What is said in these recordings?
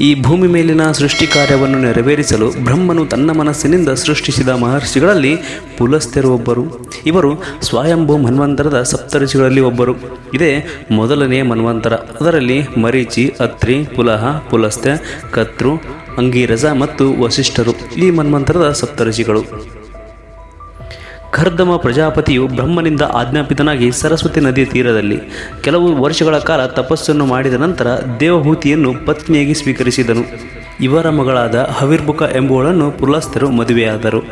ಈ ಭೂಮಿ ಮೇಲಿನ ಸೃಷ್ಟಿ ಕಾರ್ಯವನ್ನು ನೆರವೇರಿಸಲು ಬ್ರಹ್ಮನು ತನ್ನ ಮನಸ್ಸಿನಿಂದ ಸೃಷ್ಟಿಸಿದ ಮಹರ್ಷಿಗಳಲ್ಲಿ ಪುಲಸ್ತ್ಯರು ಒಬ್ಬರು. ಇವರು ಸ್ವಯಂಭೂ ಮನ್ವಂತರದ ಸಪ್ತಋಷಿಗಳಲ್ಲಿ ಒಬ್ಬರು. ಇದೇ ಮೊದಲನೆಯ ಮನ್ವಂತರ. ಅದರಲ್ಲಿ ಮರೀಚಿ, ಅತ್ರಿ, ಪುಲಹ, ಪುಲಸ್ತ್ಯ, ಕತೃ, ಅಂಗೀರಸ ಮತ್ತು ವಸಿಷ್ಠರು ಈ ಮನ್ವಂತರದ ಸಪ್ತಋಷಿಗಳು. ಕರ್ದಮ ಪ್ರಜಾಪತಿಯು ಬ್ರಹ್ಮನಿಂದ ಆಜ್ಞಾಪಿತನಾಗಿ ಸರಸ್ವತಿ ನದಿಯ ತೀರದಲ್ಲಿ ಕೆಲವು ವರ್ಷಗಳ ಕಾಲ ತಪಸ್ಸನ್ನು ಮಾಡಿದ ನಂತರ ದೇವಹೂತಿಯನ್ನು ಪತ್ನಿಯಾಗಿ ಸ್ವೀಕರಿಸಿದನು. ಇವರ ಮಗಳಾದ ಹವಿರ್ಬುಕ ಎಂಬುವಳನ್ನು ಪುಲಸ್ತ್ಯರು ಮದುವೆಯಾದರು.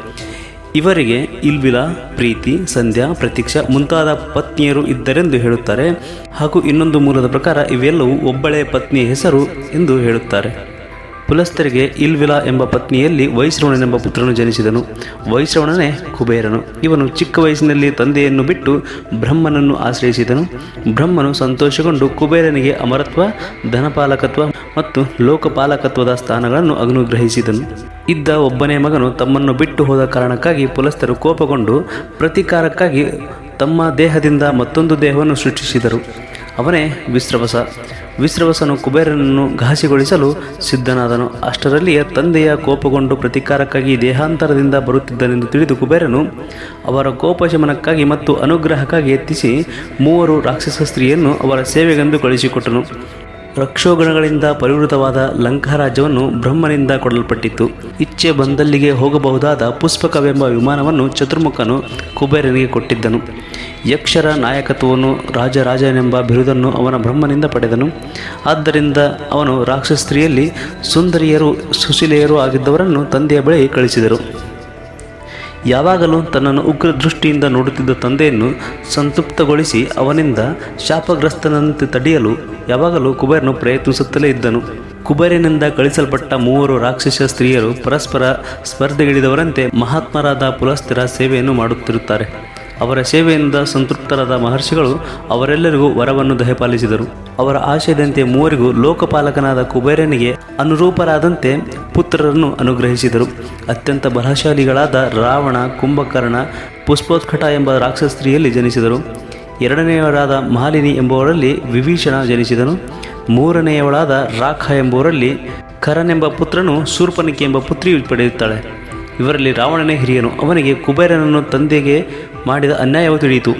ಇವರಿಗೆ ಇಲ್ವಿಲ, ಪ್ರೀತಿ, ಸಂಧ್ಯಾ, ಪ್ರತೀಕ್ಷಾ ಮುಂತಾದ ಪತ್ನಿಯರು ಇದ್ದರೆಂದು ಹೇಳುತ್ತಾರೆ. ಹಾಗೂ ಇನ್ನೊಂದು ಮೂಲದ ಪ್ರಕಾರ ಇವೆಲ್ಲವೂ ಒಬ್ಬಳೇ ಪತ್ನಿಯ ಹೆಸರು ಎಂದು ಹೇಳುತ್ತಾರೆ. ಪುಲಸ್ತ್ಯರಿಗೆ ಇಲ್ವಿಲ ಎಂಬ ಪತ್ನಿಯಲ್ಲಿ ವೈಶ್ರವಣನೆಂಬ ಪುತ್ರನು ಜನಿಸಿದನು. ವೈಶ್ರವಣನೇ ಕುಬೇರನು. ಇವನು ಚಿಕ್ಕ ವಯಸ್ಸಿನಲ್ಲಿ ತಂದೆಯನ್ನು ಬಿಟ್ಟು ಬ್ರಹ್ಮನನ್ನು ಆಶ್ರಯಿಸಿದನು. ಬ್ರಹ್ಮನು ಸಂತೋಷಗೊಂಡು ಕುಬೇರನಿಗೆ ಅಮರತ್ವ, ಧನಪಾಲಕತ್ವ ಮತ್ತು ಲೋಕಪಾಲಕತ್ವದ ಸ್ಥಾನಗಳನ್ನು ಅನುಗ್ರಹಿಸಿದನು. ಇದ್ದ ಒಬ್ಬನೇ ಮಗನು ತಮ್ಮನ್ನು ಬಿಟ್ಟು ಹೋದ ಕಾರಣಕ್ಕಾಗಿ ಪುಲಸ್ತ್ಯರು ಕೋಪಗೊಂಡು ಪ್ರತೀಕಾರಕ್ಕಾಗಿ ತಮ್ಮ ದೇಹದಿಂದ ಮತ್ತೊಂದು ದೇಹವನ್ನು ಸೃಷ್ಟಿಸಿದರು. ಅವನೇ ವಿಶ್ರವಸ. ವಿಶ್ರವಸನು ಕುಬೇರನನ್ನು ಘಾಸಿಗೊಳಿಸಲು ಸಿದ್ಧನಾದನು. ಅಷ್ಟರಲ್ಲಿಯೇ ತಂದೆಯ ಕೋಪಗೊಂಡು ಪ್ರತೀಕಾರಕ್ಕಾಗಿ ದೇಹಾಂತರದಿಂದ ಬರುತ್ತಿದ್ದನೆಂದು ತಿಳಿದು ಕುಬೇರನು ಅವರ ಕೋಪಶಮನಕ್ಕಾಗಿ ಮತ್ತು ಅನುಗ್ರಹಕ್ಕಾಗಿ ಎತ್ತಿಸಿ 3 ರಾಕ್ಷಸ ಸ್ತ್ರೀಯನ್ನು ಅವರ ಸೇವೆಗೆಂದು ಕಳುಹಿಸಿಕೊಟ್ಟನು. ರಕ್ಷೋಗಣಗಳಿಂದ ಪರಿವೃತವಾದ ಲಂಕಾರಾಜ್ಯವನ್ನು ಬ್ರಹ್ಮನಿಂದ ಕೊಡಲ್ಪಟ್ಟಿತ್ತು. ಇಚ್ಛೆ ಬಂದಲ್ಲಿಗೆ ಹೋಗಬಹುದಾದ ಪುಷ್ಪಕವೆಂಬ ವಿಮಾನವನ್ನು ಚತುರ್ಮುಖನು ಕುಬೇರನಿಗೆ ಕೊಟ್ಟಿದ್ದನು. ಯಕ್ಷರ ನಾಯಕತ್ವವನ್ನು ರಾಜರಾಜನೆಂಬ ಬಿರುದನ್ನು ಅವನ ಬ್ರಹ್ಮನಿಂದ ಪಡೆದನು. ಆದ್ದರಿಂದ ಅವನು ರಾಕ್ಷಸ ಸ್ತ್ರೀಯಲ್ಲಿ ಸುಂದರಿಯರು, ಸುಶೀಲೆಯರು ಆಗಿದ್ದವರನ್ನು ತಂದೆಯ ಬಳಿ ಕಳಿಸಿದರು. ಯಾವಾಗಲೂ ತನ್ನನ್ನು ಉಗ್ರ ದೃಷ್ಟಿಯಿಂದ ನೋಡುತ್ತಿದ್ದ ತಂದೆಯನ್ನು ಸಂತೃಪ್ತಗೊಳಿಸಿ ಅವನಿಂದ ಶಾಪಗ್ರಸ್ತನಂತೆ ತಡೆಯಲು ಯಾವಾಗಲೂ ಕುಬೇರನು ಪ್ರಯತ್ನಿಸುತ್ತಲೇ ಇದ್ದನು. ಕುಬೇರನಿಂದ ಕಳಿಸಲ್ಪಟ್ಟ 3 ರಾಕ್ಷಸ ಸ್ತ್ರೀಯರು ಪರಸ್ಪರ ಸ್ಪರ್ಧೆಗಿಳಿದವರಂತೆ ಮಹಾತ್ಮರಾದ ಪುಲಸ್ತ್ಯರ ಸೇವೆಯನ್ನು ಮಾಡುತ್ತಿರುತ್ತಾರೆ. ಅವರ ಸೇವೆಯಿಂದ ಸಂತೃಪ್ತರಾದ ಮಹರ್ಷಿಗಳು ಅವರೆಲ್ಲರಿಗೂ ವರವನ್ನು ದಯಪಾಲಿಸಿದರು. ಅವರ ಆಶಯದಂತೆ 3 ಲೋಕಪಾಲಕನಾದ ಕುಬೇರನಿಗೆ ಅನುರೂಪರಾದಂತೆ ಪುತ್ರರನ್ನು ಅನುಗ್ರಹಿಸಿದರು. ಅತ್ಯಂತ ಬಲಶಾಲಿಗಳಾದ ರಾವಣ, ಕುಂಭಕರ್ಣ, ಪುಷ್ಪೋತ್ಕಟ ಎಂಬ ರಾಕ್ಷಸ ಸ್ತ್ರೀಯಲ್ಲಿ ಜನಿಸಿದರು. 2ನೇಯವರಾದ ಮಾಲಿನಿ ಎಂಬುವರಲ್ಲಿ ವಿಭೀಷಣ ಜನಿಸಿದನು. 3ನೇಯವಳಾದ ರಾಖ ಎಂಬುವರಲ್ಲಿ ಕರನೆಂಬ ಪುತ್ರನು ಶೂರ್ಪನಖಿ ಎಂಬ ಪುತ್ರಿಯು ಪಡೆಯುತ್ತಾಳೆ. ಇವರಲ್ಲಿ ರಾವಣನೇ ಹಿರಿಯನು. ಅವನಿಗೆ ಕುಬೇರನನ್ನು ತಂದೆಗೆ ಮಾಡಿದ ಅನ್ಯಾಯವು ತಿಳಿಯಿತು.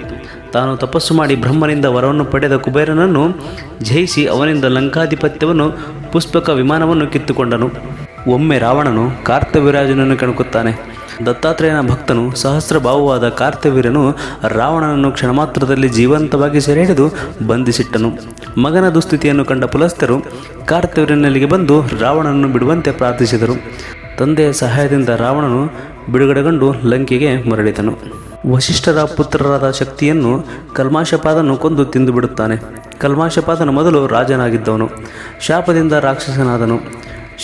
ತಾನು ತಪಸ್ಸು ಮಾಡಿ ಬ್ರಹ್ಮನಿಂದ ವರವನ್ನು ಪಡೆದ ಕುಬೇರನನ್ನು ಜಯಿಸಿ ಅವನಿಂದ ಲಂಕಾಧಿಪತ್ಯವನ್ನು, ಪುಷ್ಪಕ ವಿಮಾನವನ್ನು ಕಿತ್ತುಕೊಂಡನು. ಒಮ್ಮೆ ರಾವಣನು ಕಾರ್ತವೀರ್ಯನನ್ನು ಕೆಣಕುತ್ತಾನೆ. ದತ್ತಾತ್ರೇಯನ ಭಕ್ತನು ಸಹಸ್ರಭಾವವಾದ ಕಾರ್ತವೀರ್ಯನು ರಾವಣನನ್ನು ಕ್ಷಣಮಾತ್ರದಲ್ಲಿ ಜೀವಂತವಾಗಿ ಸೆರೆಹಿಡಿದು ಬಂಧಿಸಿಟ್ಟನು. ಮಗನ ದುಸ್ಥಿತಿಯನ್ನು ಕಂಡ ಪುಲಸ್ತ್ಯರು ಕಾರ್ತವೀರ್ಯನಲ್ಲಿಗೆ ಬಂದು ರಾವಣನನ್ನು ಬಿಡುವಂತೆ ಪ್ರಾರ್ಥಿಸಿದರು. ತಂದೆಯ ಸಹಾಯದಿಂದ ರಾವಣನು ಬಿಡುಗಡೆಗೊಂಡು ಲಂಕೆಗೆ ಮರಳಿದನು. ವಸಿಷ್ಠರ ಪುತ್ರರಾದ ಶಕ್ತಿಯನ್ನು ಕಲ್ಮಾಶಪಾದನು ಕೊಂದು ತಿಂದು ಬಿಡುತ್ತಾನೆ. ಕಲ್ಮಾಶಪಾದನು ಮೊದಲು ರಾಜನಾಗಿದ್ದವನು, ಶಾಪದಿಂದ ರಾಕ್ಷಸನಾದನು.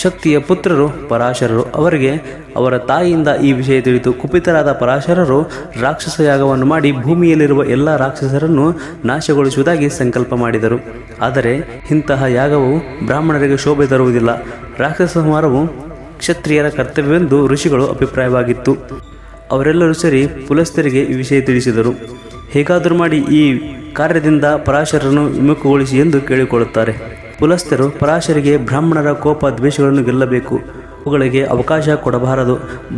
ಶಕ್ತಿಯ ಪುತ್ರರು ಪರಾಶರರು. ಅವರಿಗೆ ಅವರ ತಾಯಿಯಿಂದ ಈ ವಿಷಯ ತಿಳಿದು ಕುಪಿತರಾದ ಪರಾಶರರು ರಾಕ್ಷಸ ಯಾಗವನ್ನು ಮಾಡಿ ಭೂಮಿಯಲ್ಲಿರುವ ಎಲ್ಲ ರಾಕ್ಷಸರನ್ನು ನಾಶಗೊಳಿಸುವುದಾಗಿ ಸಂಕಲ್ಪ ಮಾಡಿದರು. ಆದರೆ ಇಂತಹ ಯಾಗವು ಬ್ರಾಹ್ಮಣರಿಗೆ ಶೋಭೆ ತರುವುದಿಲ್ಲ. ರಾಕ್ಷಸ ಸಂಹಾರವು ಕ್ಷತ್ರಿಯರ ಕರ್ತವ್ಯವೆಂದು ಋಷಿಗಳು ಅಭಿಪ್ರಾಯವಾಗಿತ್ತು. ಅವರೆಲ್ಲರೂ ಸೇರಿ ಪುಲಸ್ತ್ಯರಿಗೆ ಈ ವಿಷಯ ತಿಳಿಸಿದರು. ಹೇಗಾದರೂ ಮಾಡಿ ಈ ಕಾರ್ಯದಿಂದ ಪರಾಶರನ್ನು ವಿಮುಖಗೊಳಿಸಿ ಎಂದು ಕೇಳಿಕೊಳ್ಳುತ್ತಾರೆ. ಪುಲಸ್ತ್ಯರು ಪರಾಶರಿಗೆ ಬ್ರಾಹ್ಮಣರ ಕೋಪ ದ್ವೇಷಗಳನ್ನು ಗೆಲ್ಲಬೇಕು, ಅವುಗಳಿಗೆ ಅವಕಾಶ ಕೊಡಬಾರದು.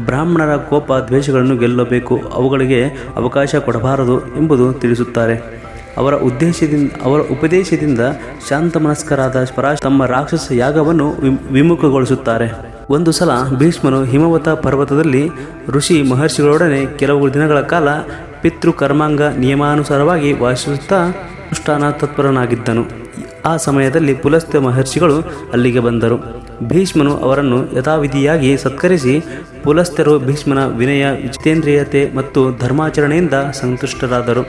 ಬ್ರಾಹ್ಮಣರ ಕೋಪ ದ್ವೇಷಗಳನ್ನು ಗೆಲ್ಲಬೇಕು, ಅವುಗಳಿಗೆ ಅವಕಾಶ ಕೊಡಬಾರದು ಎಂಬುದು ತಿಳಿಸುತ್ತಾರೆ. ಅವರ ಉಪದೇಶದಿಂದ ಶಾಂತ ಮನಸ್ಕರಾದ ಪರಾಶರ ತಮ್ಮ ರಾಕ್ಷಸ ಯಾಗವನ್ನು ವಿಮುಖಗೊಳಿಸುತ್ತಾರೆ. ಒಂದು ಸಲ ಭೀಷ್ಮನು ಹಿಮವತ ಪರ್ವತದಲ್ಲಿ ಋಷಿ ಮಹರ್ಷಿಗಳೊಡನೆ ಕೆಲವು ದಿನಗಳ ಕಾಲ ಪಿತೃ ಕರ್ಮಾಂಗ ನಿಯಮಾನುಸಾರವಾಗಿ ವಾಸಿಸುತ್ತಾ ಅನುಷ್ಠಾನ ತತ್ಪರನಾಗಿದ್ದನು. ಆ ಸಮಯದಲ್ಲಿ ಪುಲಸ್ತ್ಯ ಮಹರ್ಷಿಗಳು ಅಲ್ಲಿಗೆ ಬಂದರು. ಭೀಷ್ಮನು ಅವರನ್ನು ಯಥಾವಿಧಿಯಾಗಿ ಸತ್ಕರಿಸಿ ಪುಲಸ್ತ್ಯರು ಭೀಷ್ಮನ ವಿನಯ, ಜಿತೇಂದ್ರಿಯತೆ ಮತ್ತು ಧರ್ಮಾಚರಣೆಯಿಂದ ಸಂತುಷ್ಟರಾದರು.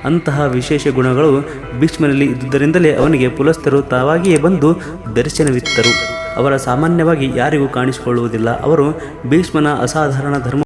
ಅಂತಹ ವಿಶೇಷ ಗುಣಗಳು ಭೀಷ್ಮನಲ್ಲಿ ಇದ್ದುದರಿಂದಲೇ ಅವನಿಗೆ ಪುಲಸ್ತ್ಯರು ತಾವಾಗಿಯೇ ಬಂದು ದರ್ಶನವಿತ್ತರು. ಅವರ ಸಾಮಾನ್ಯವಾಗಿ ಯಾರಿಗೂ ಕಾಣಿಸಿಕೊಳ್ಳುವುದಿಲ್ಲ. ಅವರು ಭೀಷ್ಮನ ಅಸಾಧಾರಣ ಧರ್ಮ